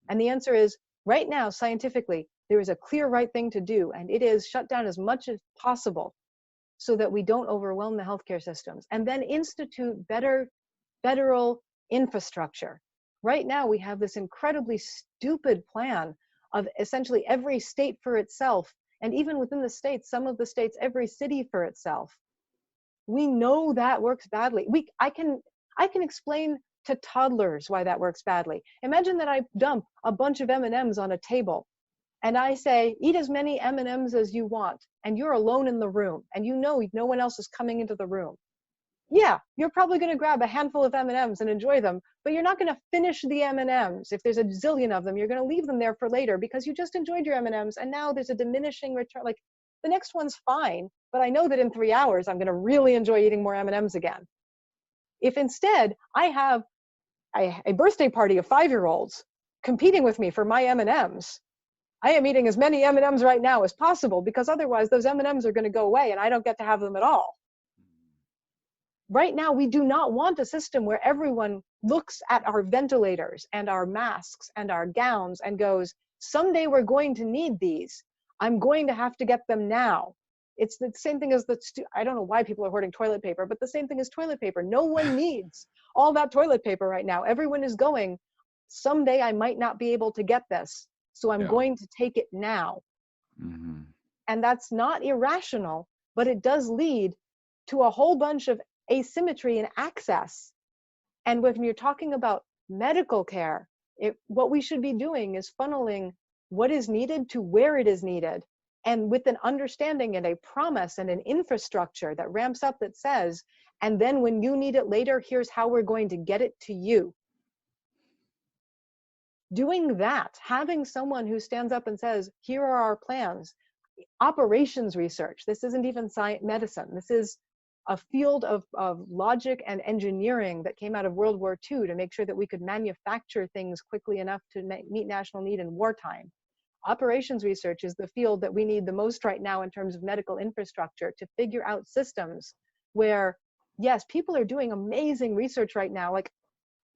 And the answer is, right now, scientifically, there is a clear right thing to do, and it is shut down as much as possible so that we don't overwhelm the healthcare systems, and then institute better federal infrastructure. Right now, we have this incredibly stupid plan of essentially every state for itself, and even within the states, some of the states, every city for itself. We know that works badly. I can explain to toddlers why that works badly. Imagine that I dump a bunch of M&Ms on a table, and I say, eat as many M&Ms as you want, and you're alone in the room, and you know no one else is coming into the room. Yeah, you're probably going to grab a handful of M&Ms and enjoy them, but you're not going to finish the M&Ms. If there's a zillion of them, you're going to leave them there for later because you just enjoyed your M&Ms, and now there's a diminishing return. Like, the next one's fine, but I know that in 3 hours, I'm going to really enjoy eating more M&Ms again. If instead I have a birthday party of 5-year-olds competing with me for my M&Ms, I am eating as many M&Ms right now as possible, because otherwise those M&Ms are going to go away and I don't get to have them at all. Right now, we do not want a system where everyone looks at our ventilators and our masks and our gowns and goes, someday we're going to need these. I'm going to have to get them now. It's the same thing as I don't know why people are hoarding toilet paper, but the same thing as toilet paper. No one needs all that toilet paper right now. Everyone is going, someday I might not be able to get this, so I'm going to take it now. Mm-hmm. And that's not irrational, but it does lead to a whole bunch of asymmetry in access. And when you're talking about medical care, what we should be doing is funneling what is needed to where it is needed, and with an understanding and a promise and an infrastructure that ramps up, that says, and then when you need it later, here's how we're going to get it to you. Doing that, having someone who stands up and says, here are our plans. Operations research, this isn't even science, medicine, this is a field of logic and engineering that came out of World War II to make sure that we could manufacture things quickly enough to meet national need in wartime. Operations research is the field that we need the most right now in terms of medical infrastructure, to figure out systems where, yes, people are doing amazing research right now. Like,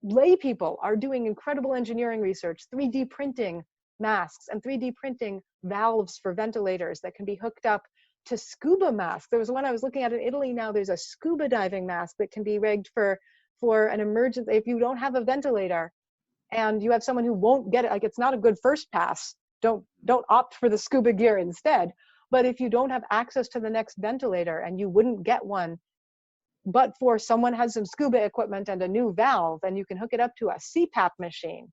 lay people are doing incredible engineering research, 3D printing masks and 3D printing valves for ventilators that can be hooked up to scuba masks. There was one I was looking at in Italy now. There's a scuba diving mask that can be rigged for an emergency. If you don't have a ventilator and you have someone who won't get it, like, it's not a good first pass, don't opt for the scuba gear instead. But if you don't have access to the next ventilator and you wouldn't get one, but for someone has some scuba equipment and a new valve, and you can hook it up to a CPAP machine.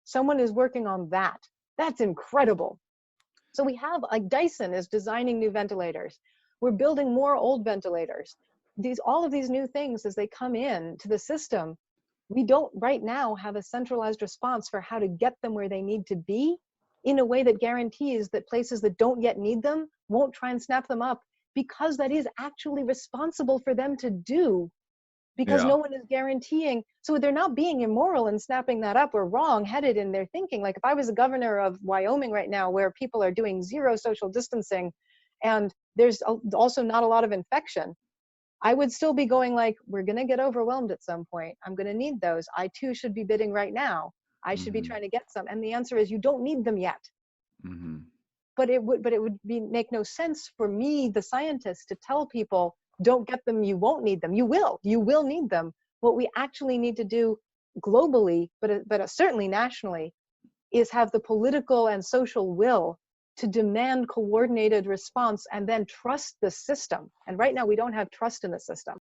Someone is working on that. That's incredible. So we have, like, Dyson is designing new ventilators. We're building more old ventilators. All of these new things, as they come in to the system, we don't right now have a centralized response for how to get them where they need to be in a way that guarantees that places that don't yet need them won't try and snap them up, because that is actually responsible for them to do, because no one is guaranteeing. So they're not being immoral in snapping that up or wrong-headed in their thinking. Like, if I was a governor of Wyoming right now, where people are doing zero social distancing and there's also not a lot of infection, I would still be going, like, we're going to get overwhelmed at some point. I'm going to need those. I too should be bidding right now. I should be trying to get some. And the answer is, you don't need them yet. Mm-hmm. But it would make no sense for me, the scientist, to tell people, don't get them, you won't need them. You will need them. What we actually need to do globally, but certainly nationally, is have the political and social will to demand coordinated response and then trust the system. And right now we don't have trust in the system.